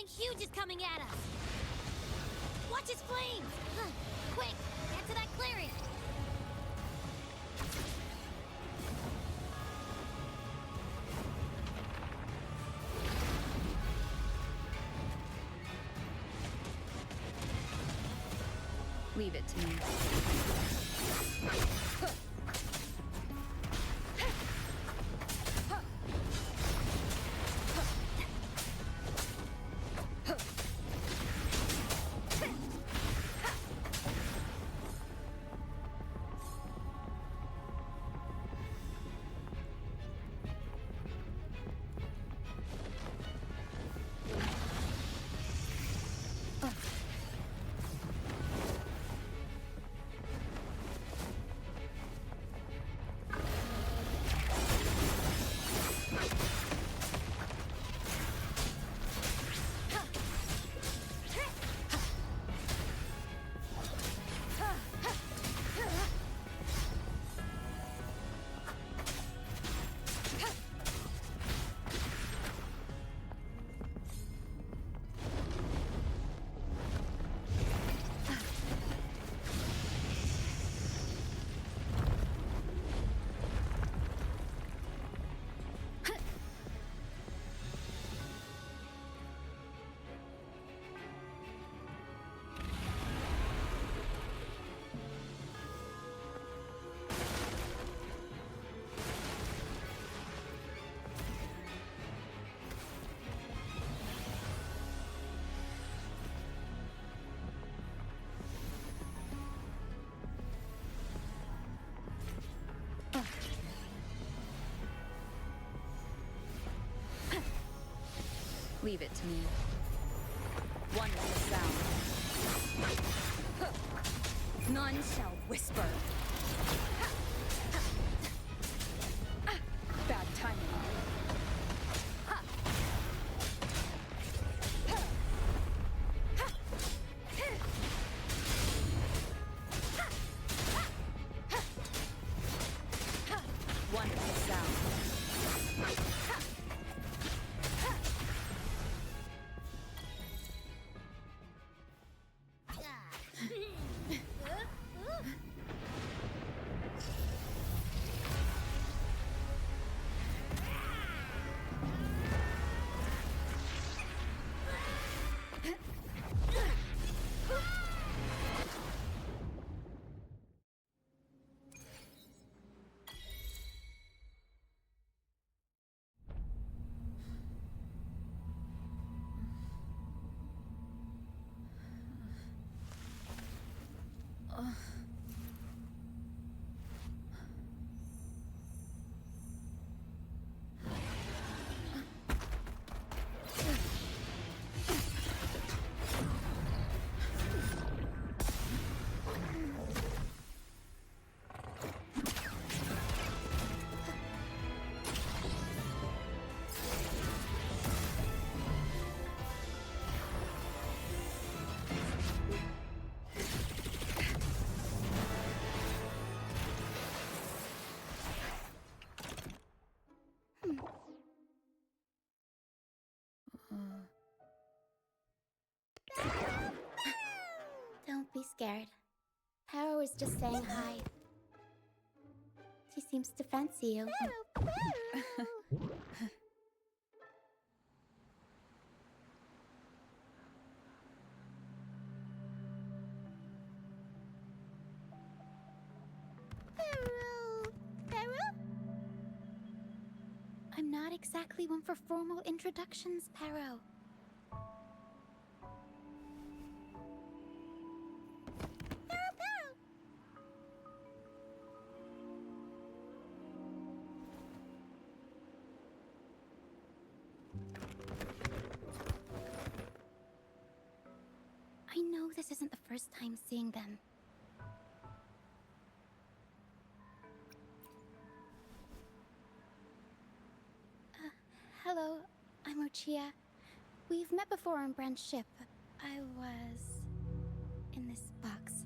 Something huge is coming at us! Watch its flames! Quick, get to that clearing! Leave it to me. Leave it to me. One with the sound. None shall whisper. Bad timing. One with the sound. Don't be scared. Paro is just saying hi. She seems to fancy you. I'm not exactly one for formal introductions, Paro. I know this isn't the first time seeing them. Hello, I'm Ochia. We've met before on Brand's ship. I was in this box.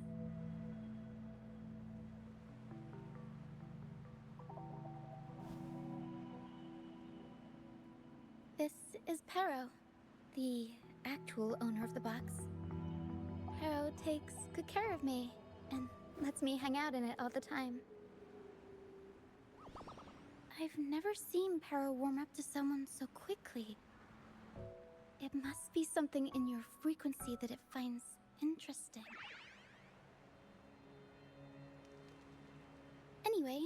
This is Pero, the actual owner of the box. Harrow takes good care of me and lets me hang out in it all the time. I've never seen Harrow warm up to someone so quickly. It must be something in your frequency that it finds interesting. Anyway,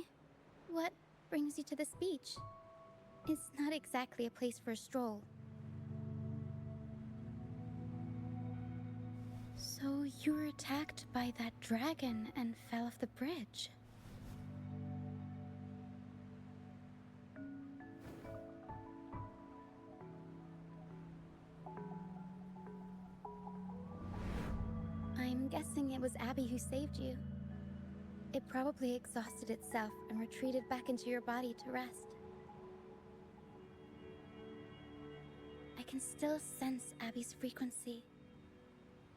what brings you to this beach? It's not exactly a place for a stroll. So you were attacked by that dragon and fell off the bridge. I'm guessing it was Abby who saved you. It probably exhausted itself and retreated back into your body to rest. I can still sense Abby's frequency,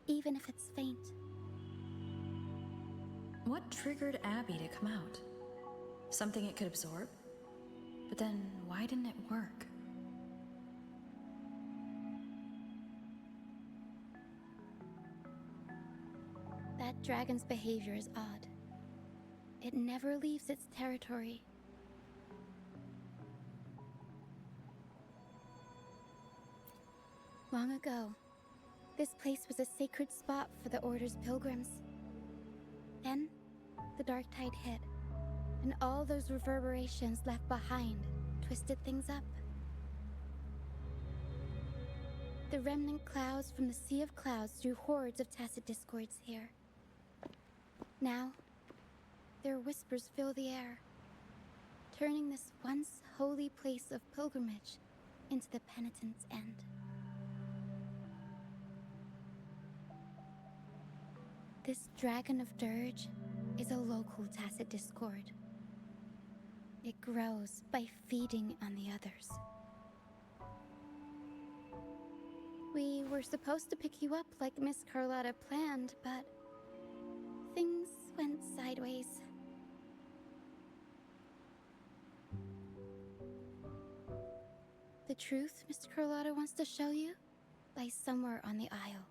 even if it's faint. What triggered Abby to come out? Something it could absorb? But then, why didn't it work? That dragon's behavior is odd. It never leaves its territory. Long ago, this place was a sacred spot for the Order's pilgrims. Then, the dark tide hit, and all those reverberations left behind twisted things up. The remnant clouds from the Sea of Clouds drew hordes of tacit discords here. Now, their whispers fill the air, turning this once holy place of pilgrimage into the penitent's end. This Dragon of Dirge is a local tacit discord. It grows by feeding on the others. We were supposed to pick you up like Miss Carlotta planned, but things went sideways. The truth Mr. Carlotta wants to show you lies somewhere on the aisle.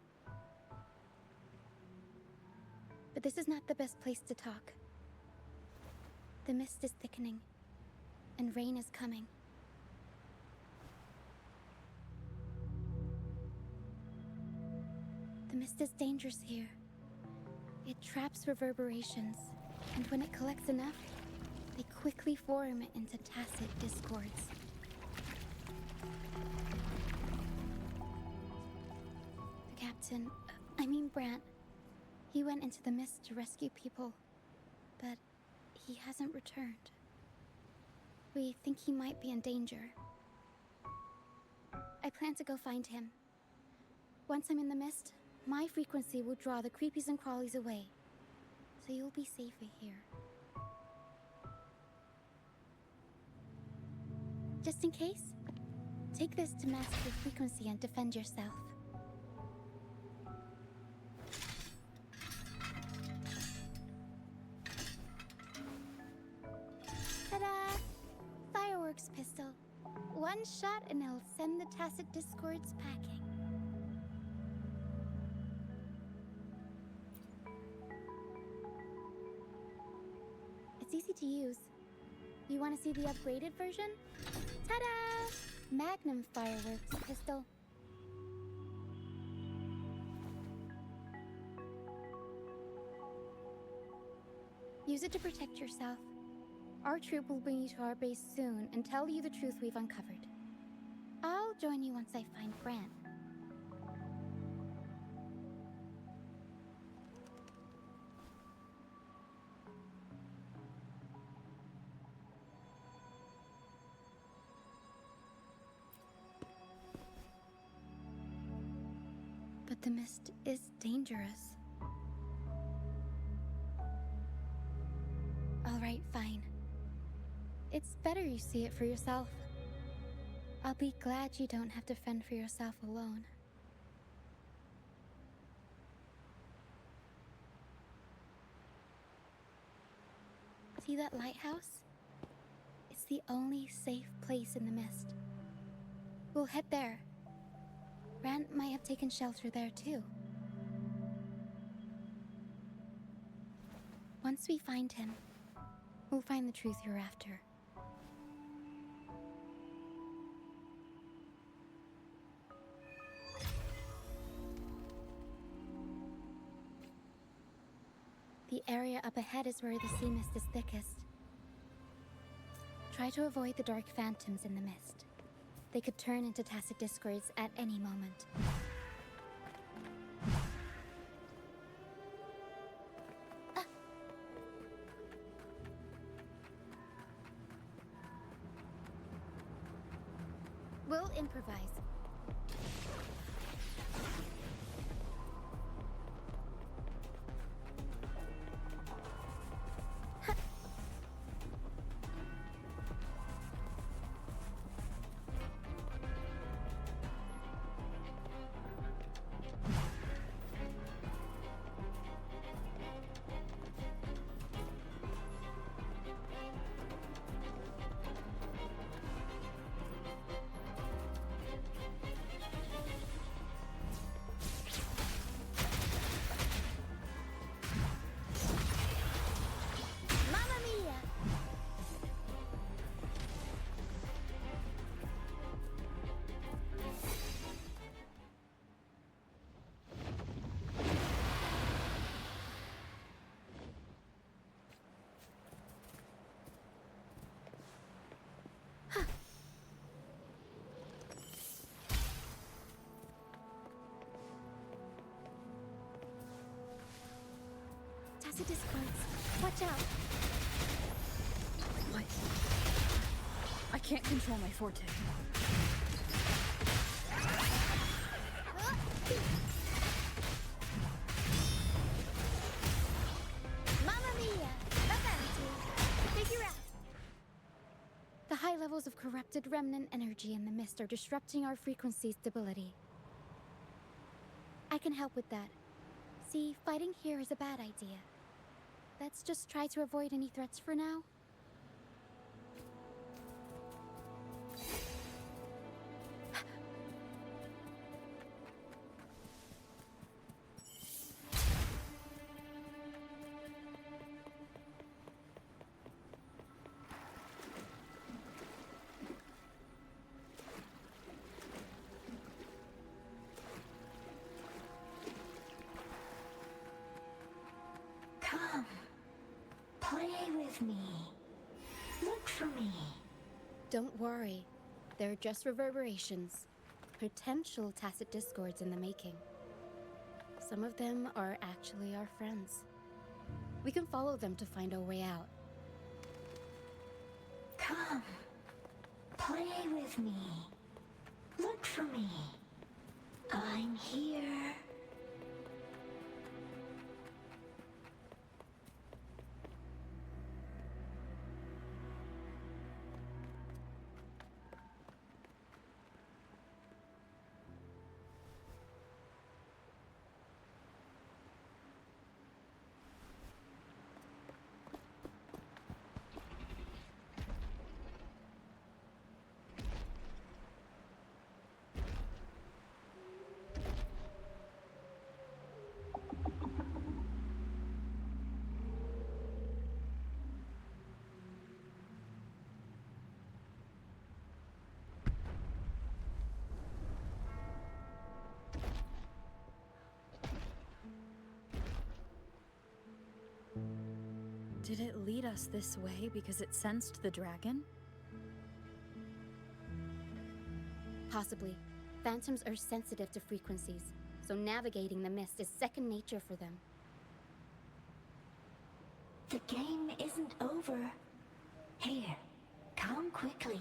But this is not the best place to talk. The mist is thickening, and rain is coming. The mist is dangerous here. It traps reverberations, and when it collects enough, they quickly form into tacit discords. The captain, Brant, he went into the mist to rescue people, but he hasn't returned. We think he might be in danger. I plan to go find him. Once I'm in the mist, my frequency will draw the creepies and crawlies away, so you'll be safer here. Just in case, take this to mask your frequency and defend yourself. Ta-da! Fireworks pistol. One shot and it'll send the tacit discords packing. It's easy to use. You want to see the upgraded version? Ta-da! Magnum fireworks pistol. Use it to protect yourself. Our troop will bring you to our base soon and tell you the truth we've uncovered. I'll join you once I find Brant. But the mist is dangerous. All right, fine. It's better you see it for yourself. I'll be glad you don't have to fend for yourself alone. See that lighthouse? It's the only safe place in the mist. We'll head there. Rand might have taken shelter there too. Once we find him, we'll find the truth you're after. The area up ahead is where the sea mist is thickest. Try to avoid the dark phantoms in the mist. They could turn into tacit discords at any moment. We'll improvise. Mamma mia! Tacit discords. Watch out! What? I can't control my forte. Mamma mia! Avanti! Figure out! The high levels of corrupted remnant energy in the mist are disrupting our frequency stability. I can help with that. See, fighting here is a bad idea. Let's just try to avoid any threats for now. Come, play with me. Look for me. Don't worry. They're just reverberations. Potential tacit discords in the making. Some of them are actually our friends. We can follow them to find our way out. Come, play with me. Look for me. I'm here. Did it lead us this way because it sensed the dragon? Possibly. Phantoms are sensitive to frequencies, so navigating the mist is second nature for them. The game isn't over. Here, come quickly.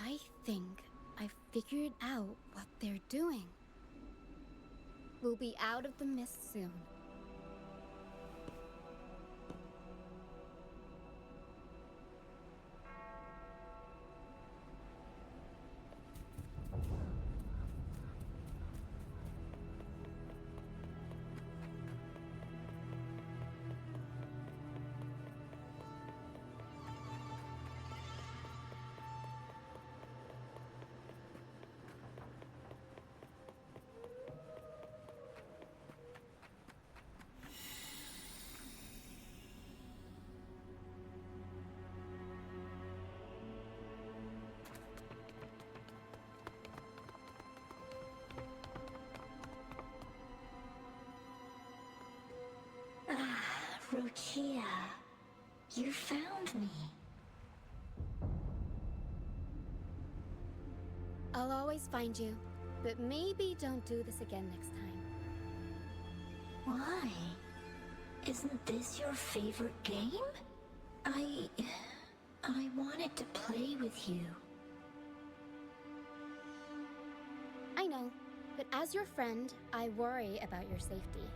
I think I've figured out what they're doing. We'll be out of the mist soon. Rochia, you found me. I'll always find you, but maybe don't do this again next time. Why? Isn't this your favorite game? I wanted to play with you. I know, but as your friend, I worry about your safety.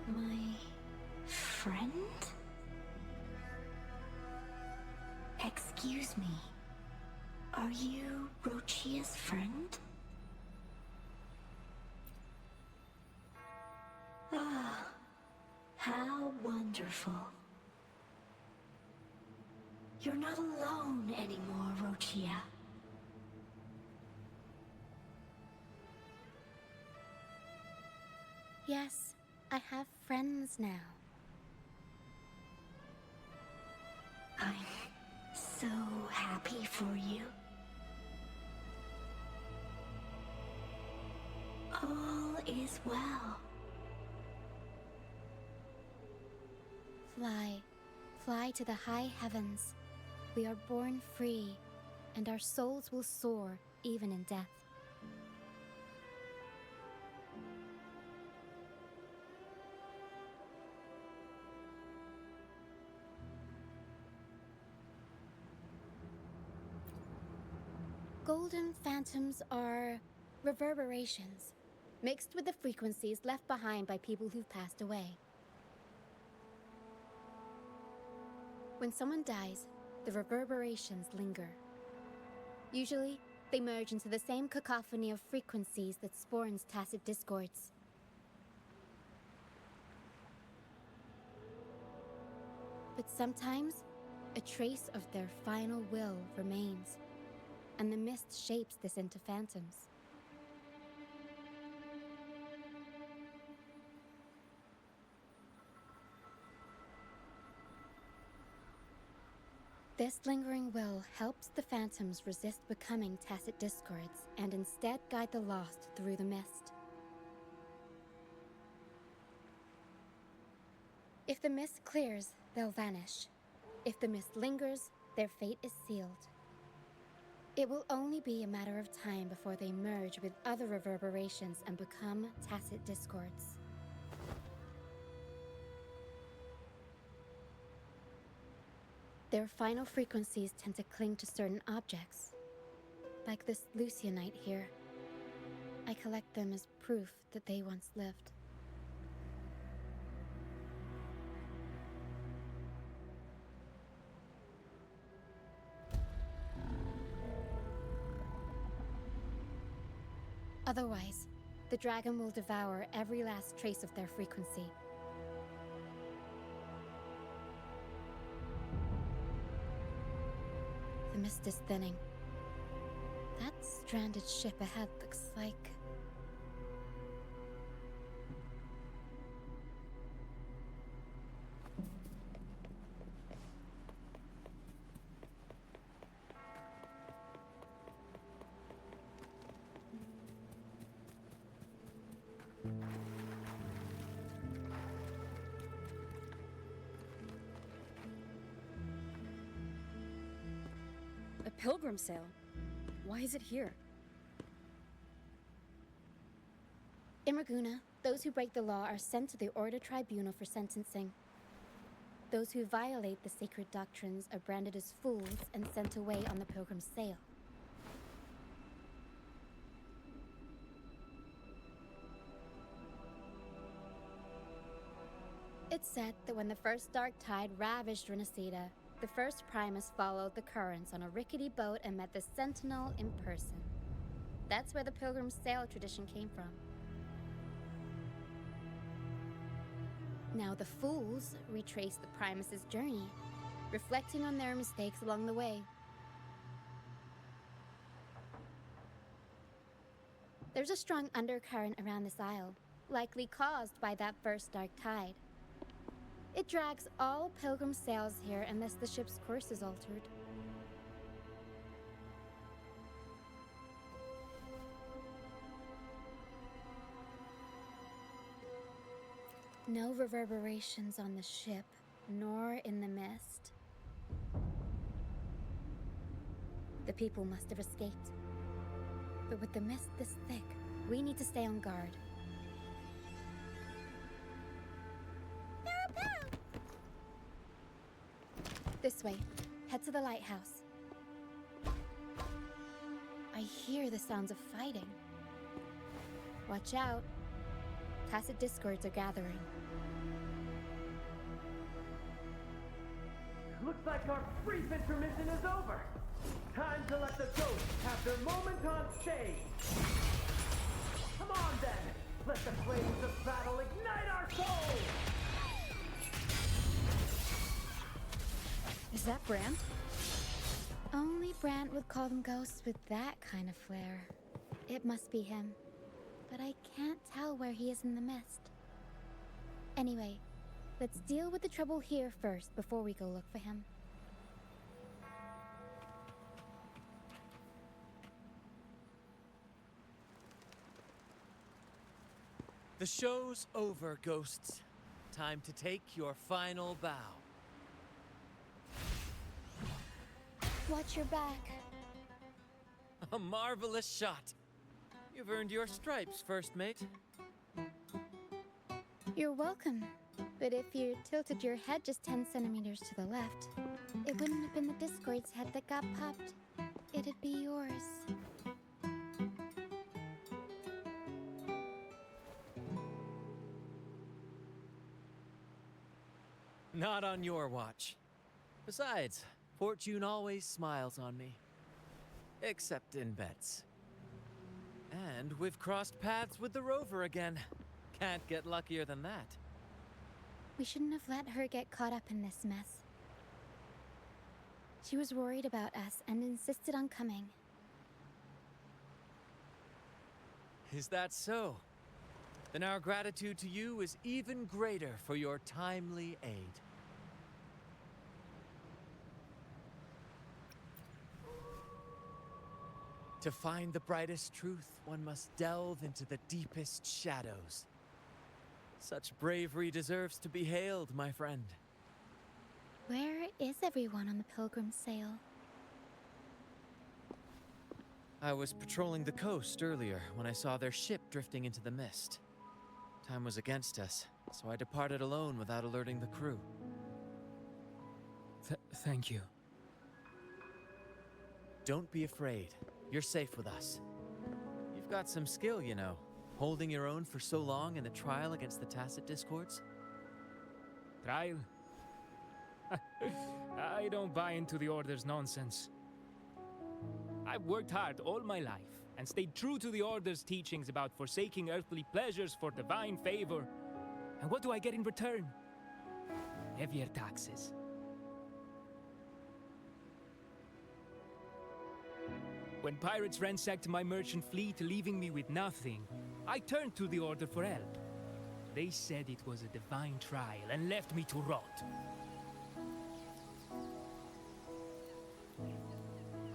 My friend? Excuse me. Are you Rochia's friend? Ah, how wonderful. You're not alone anymore, Rochia. Yes, I have friends now. I'm so happy for you. All is well. Fly, fly to the high heavens. We are born free, and our souls will soar even in death. Golden phantoms are reverberations, mixed with the frequencies left behind by people who've passed away. When someone dies, the reverberations linger. Usually, they merge into the same cacophony of frequencies that spawns tacit discords. But sometimes, a trace of their final will remains, and the mist shapes this into phantoms. This lingering will helps the phantoms resist becoming tacit discords and instead guide the lost through the mist. If the mist clears, they'll vanish. If the mist lingers, their fate is sealed. It will only be a matter of time before they merge with other reverberations and become tacit discords. Their final frequencies tend to cling to certain objects. Like this Lucianite here. I collect them as proof that they once lived. Otherwise, the dragon will devour every last trace of their frequency. The mist is thinning. That stranded ship ahead looks like... A pilgrim sale? Why is it here? In Raguna, those who break the law are sent to the Order Tribunal for sentencing. Those who violate the sacred doctrines are branded as fools and sent away on the pilgrim's sale. It's said that when the first dark tide ravaged Rinascita, the first Primus followed the currents on a rickety boat and met the Sentinel in person. That's where the pilgrim's sail tradition came from. Now the fools retrace the Primus's journey, reflecting on their mistakes along the way. There's a strong undercurrent around this isle, likely caused by that first dark tide. It drags all pilgrim sails here unless the ship's course is altered. No reverberations on the ship, nor in the mist. The people must have escaped. But with the mist this thick, we need to stay on guard. This way. Head to the lighthouse. I hear the sounds of fighting. Watch out. Tacit discords are gathering. Looks like our brief intermission is over. Time to let the ghosts have their moment on stage. Come on then, let the flames of battle ignite our souls! Is that Brand? Only Brant would call them ghosts with that kind of flair. It must be him. But I can't tell where he is in the mist. Anyway, let's deal with the trouble here first before we go look for him. The show's over, ghosts. Time to take your final bow. Watch your back. A marvelous shot. You've earned your stripes, first mate. You're welcome. But if you tilted your head just 10 centimeters to the left, it wouldn't have been the Discord's head that got popped. It'd be yours. Not on your watch. Besides, fortune always smiles on me. Except in bets. And we've crossed paths with the rover again. Can't get luckier than that. We shouldn't have let her get caught up in this mess. She was worried about us and insisted on coming. Is that so? Then our gratitude to you is even greater for your timely aid. To find the brightest truth, one must delve into the deepest shadows. Such bravery deserves to be hailed, my friend. Where is everyone on the Pilgrim's sail? I was patrolling the coast earlier when I saw their ship drifting into the mist. Time was against us, so I departed alone without alerting the crew. Thank you. Don't be afraid. You're safe with us. You've got some skill, you know, holding your own for so long in the trial against the Tacit Discords. Trial? I don't buy into the Order's nonsense. I've worked hard all my life and stayed true to the Order's teachings about forsaking earthly pleasures for divine favor. And what do I get in return? Heavier taxes. When pirates ransacked my merchant fleet, leaving me with nothing, I turned to the Order for help. They said it was a divine trial and left me to rot.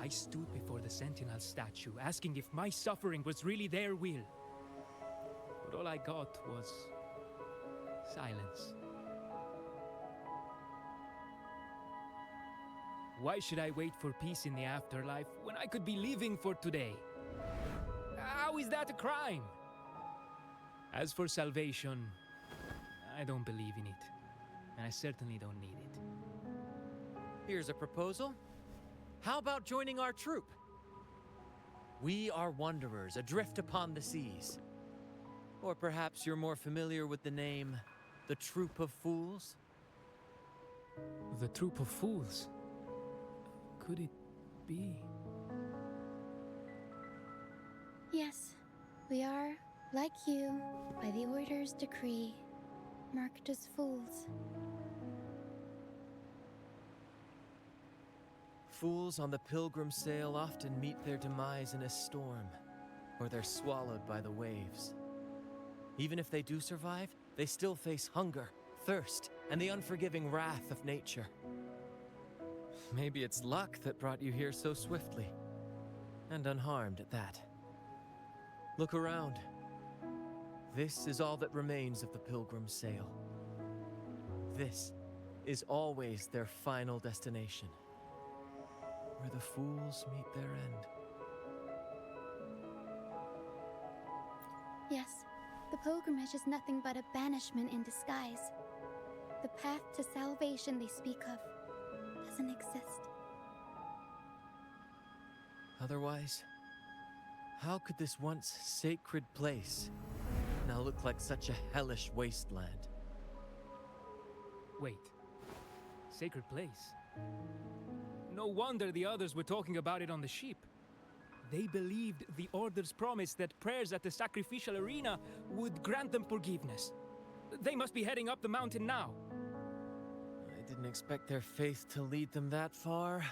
I stood before the Sentinel statue, asking if my suffering was really their will. But all I got was silence. Why should I wait for peace in the afterlife when I could be living for today? How is that a crime? As for salvation, I don't believe in it. And I certainly don't need it. Here's a proposal. How about joining our troop? We are wanderers adrift upon the seas. Or perhaps you're more familiar with the name, the Troop of Fools? The Troop of Fools? Could it be? Yes, we are, like you, by the Order's decree, marked as fools. Fools on the pilgrim sail often meet their demise in a storm, or they're swallowed by the waves. Even if they do survive, they still face hunger, thirst, and the unforgiving wrath of nature. Maybe it's luck that brought you here so swiftly, and unharmed at that. Look around. This is all that remains of the Pilgrim Sail. This is always their final destination, where the fools meet their end. Yes, the pilgrimage is nothing but a banishment in disguise. The path to salvation they speak of doesn't exist. Otherwise, how could this once sacred place now look like such a hellish wasteland? Wait. Sacred place? No wonder the others were talking about it on the ship. They believed the Order's promise that prayers at the sacrificial arena would grant them forgiveness. They must be heading up the mountain now. I didn't expect their faith to lead them that far.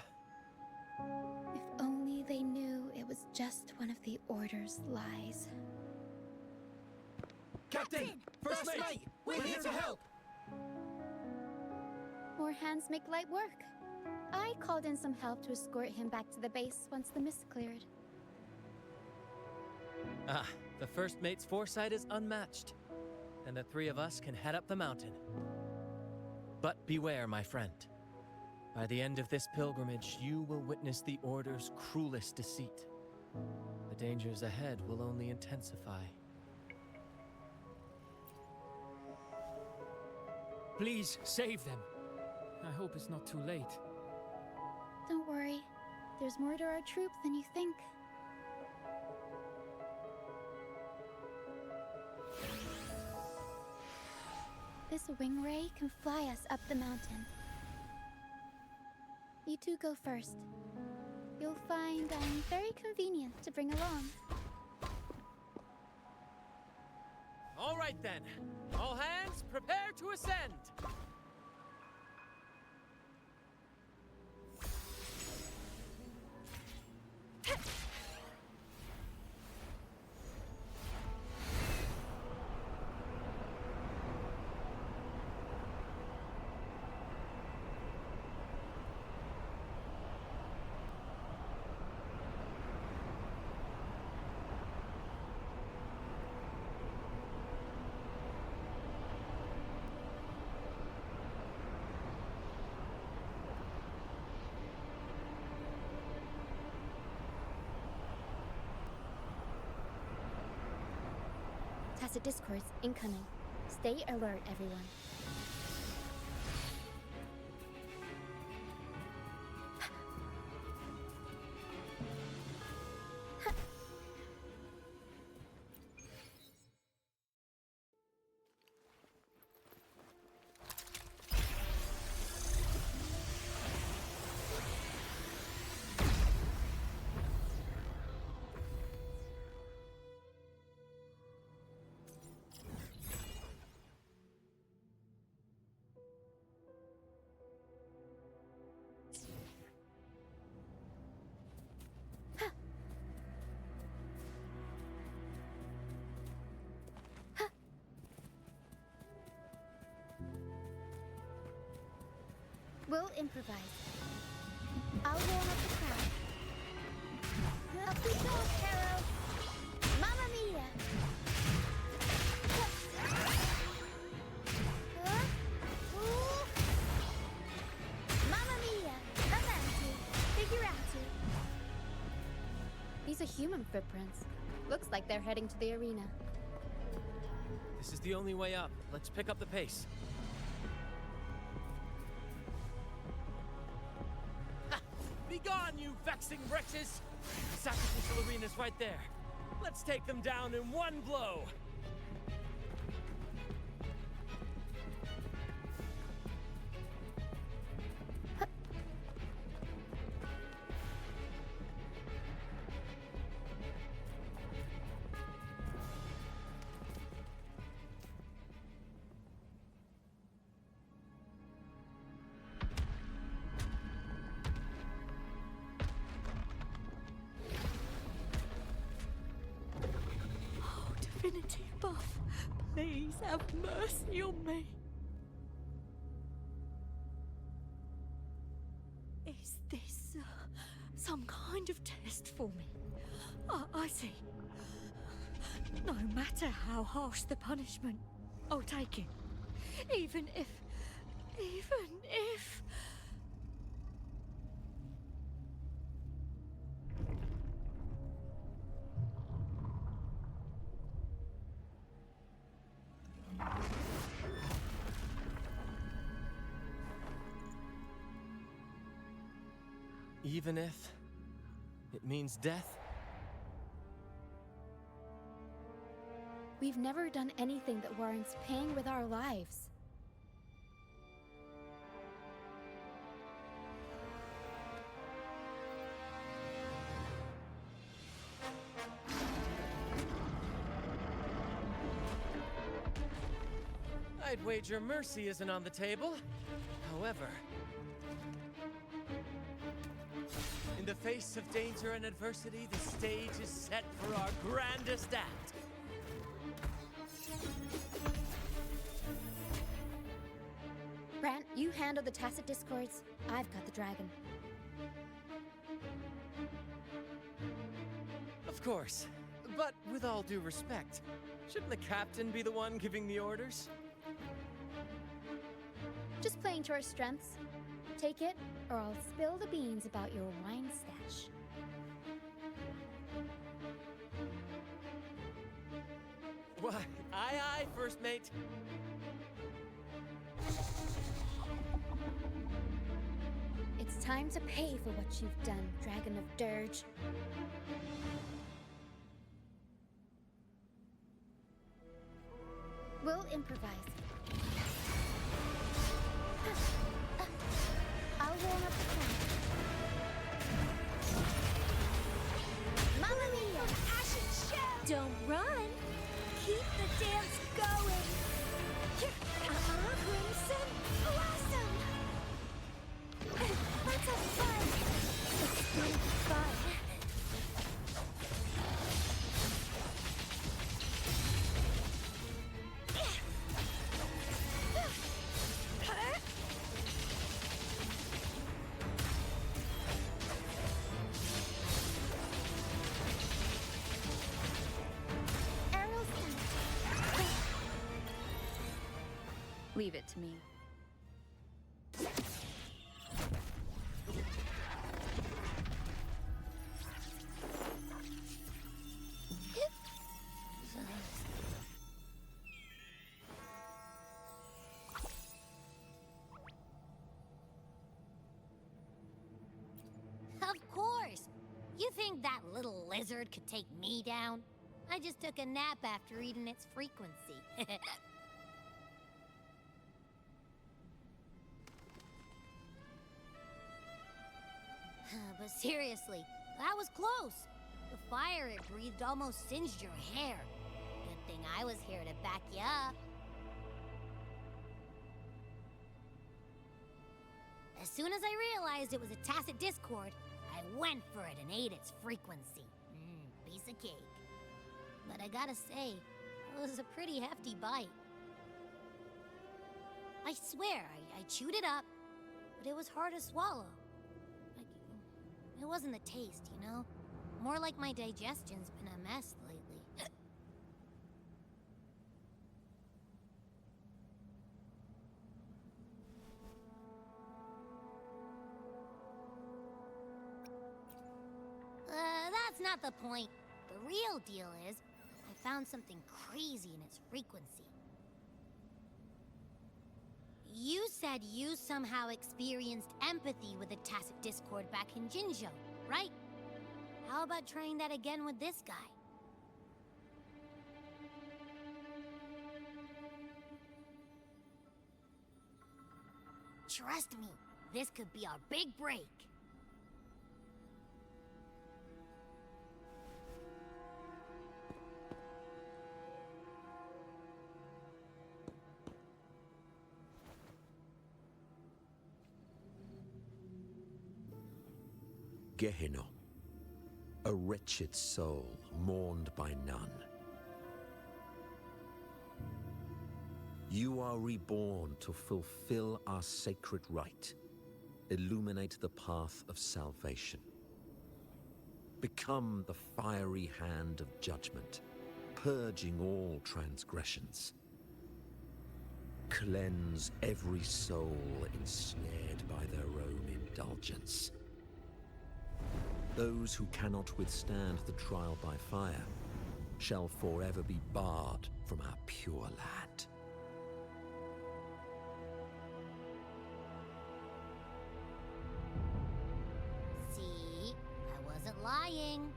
If only they knew it was just one of the Order's lies. Captain! First mate! We're here to help! More hands make light work. I called in some help to escort him back to the base once the mist cleared. Ah, the first mate's foresight is unmatched, and the three of us can head up the mountain. But beware, my friend. By the end of this pilgrimage, you will witness the Order's cruelest deceit. The dangers ahead will only intensify. Please, save them. I hope it's not too late. Don't worry. There's more to our troop than you think. This wing ray can fly us up the mountain. You two go first. You'll find I'm very convenient to bring along. All right then. All hands, prepare to ascend! Tacit discourse incoming. Stay alert, everyone. We'll improvise. I'll warm up the crowd. Up we go, Caro! Mamma mia! Mamma mia! Avanti! Figurati! These are human footprints. Looks like they're heading to the arena. This is the only way up. Let's pick up the pace. Begone, you vexing wretches! The sacrificial arena's right there. Let's take them down in one blow! Divinity above, please have mercy on me. Is this some kind of test for me? I see. No matter how harsh the punishment, I'll take it. Even if... Even if it means death? We've never done anything that warrants paying with our lives. I'd wager mercy isn't on the table. However, in the face of danger and adversity, the stage is set for our grandest act. Brant, you handle the tacit discords. I've got the dragon. Of course. But with all due respect, shouldn't the captain be the one giving the orders? Just playing to our strengths. Take it, or I'll spill the beans about your wine stash. Why, aye, first mate. It's time to pay for what you've done, Dragon of Dirge. We'll improvise. I'll warm up the flank. Mamma mia! Ashen shell! Don't run! Keep the dance going! Crimson blossom! Let's have fun! It's been fun. Leave it to me. Of course! You think that little lizard could take me down? I just took a nap after eating its frequency. But seriously, that was close. The fire it breathed almost singed your hair. Good thing I was here to back you up. As soon as I realized it was a tacit discord, I went for it and ate its frequency. Piece of cake. But I gotta say, it was a pretty hefty bite. I swear, I chewed it up, but it was hard to swallow. It wasn't the taste, you know? More like my digestion's been a mess lately. That's not the point. The real deal is, I found something crazy in its frequency. You said you somehow experienced empathy with the tacit discord back in Jinzhou, right? How about trying that again with this guy? Trust me, this could be our big break. Gehenna, a wretched soul mourned by none. You are reborn to fulfill our sacred rite, illuminate the path of salvation. Become the fiery hand of judgment, purging all transgressions. Cleanse every soul ensnared by their own indulgence. Those who cannot withstand the trial by fire shall forever be barred from our pure land. See? I wasn't lying.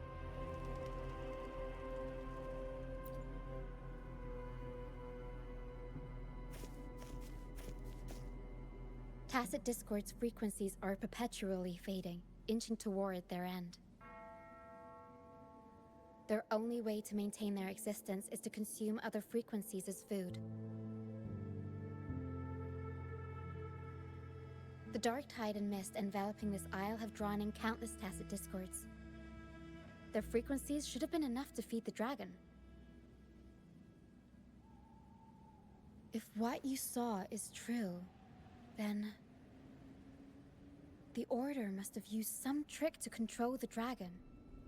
Tacit Discord's frequencies are perpetually fading, inching toward their end. Their only way to maintain their existence is to consume other frequencies as food. The dark tide and mist enveloping this isle have drawn in countless Tacit Discords. Their frequencies should have been enough to feed the dragon. If what you saw is true, then the Order must have used some trick to control the dragon,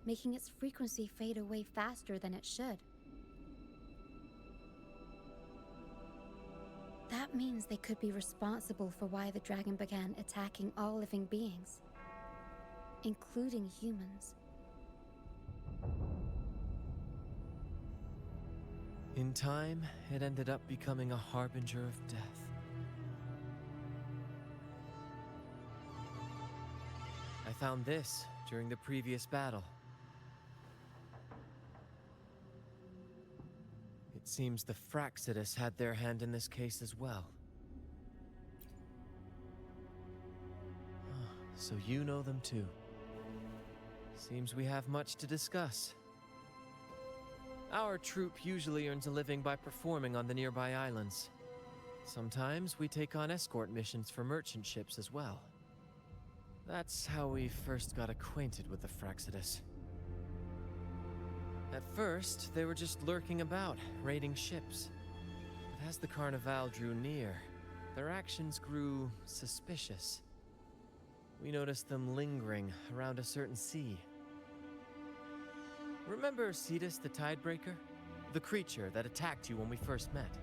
making its frequency fade away faster than it should. That means they could be responsible for why the dragon began attacking all living beings, including humans. In time, it ended up becoming a harbinger of death. I found this during the previous battle. It seems the Fraxidus had their hand in this case as well. So you know them too. Seems we have much to discuss. Our troop usually earns a living by performing on the nearby islands. Sometimes we take on escort missions for merchant ships as well. That's how we first got acquainted with the Fraxidus. At first, they were just lurking about, raiding ships. But as the Carnival drew near, their actions grew suspicious. We noticed them lingering around a certain sea. Remember Cetus the Tidebreaker? The creature that attacked you when we first met?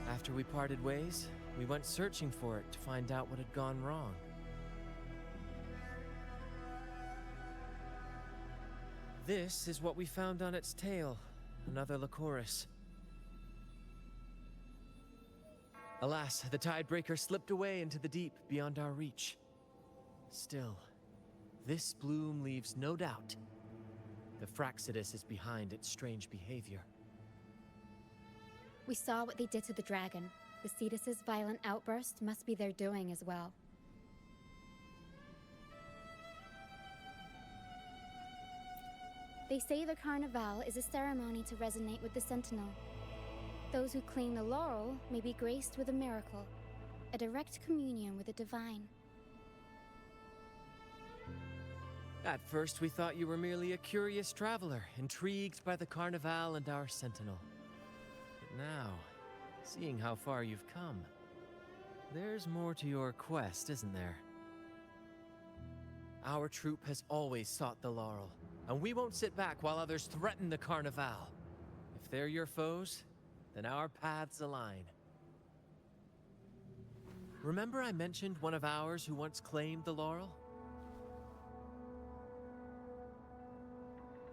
After we parted ways, we went searching for it to find out what had gone wrong. This is what we found on its tail, another Lycoris. Alas, the Tidebreaker slipped away into the deep beyond our reach. Still, this bloom leaves no doubt. The Fraxidus is behind its strange behavior. We saw what they did to the dragon. The Cetus's violent outburst must be their doing as well. They say the Carnival is a ceremony to resonate with the Sentinel. Those who claim the laurel may be graced with a miracle, a direct communion with the divine. At first, we thought you were merely a curious traveler, intrigued by the Carnival and our Sentinel. But now, seeing how far you've come, there's more to your quest, isn't there? Our troop has always sought the laurel, and we won't sit back while others threaten the Carnival. If they're your foes, then our paths align. Remember I mentioned one of ours who once claimed the laurel?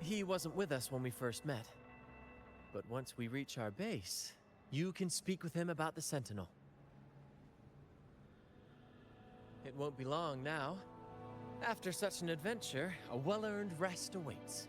He wasn't with us when we first met. But once we reach our base, you can speak with him about the Sentinel. It won't be long now. After such an adventure, a well-earned rest awaits.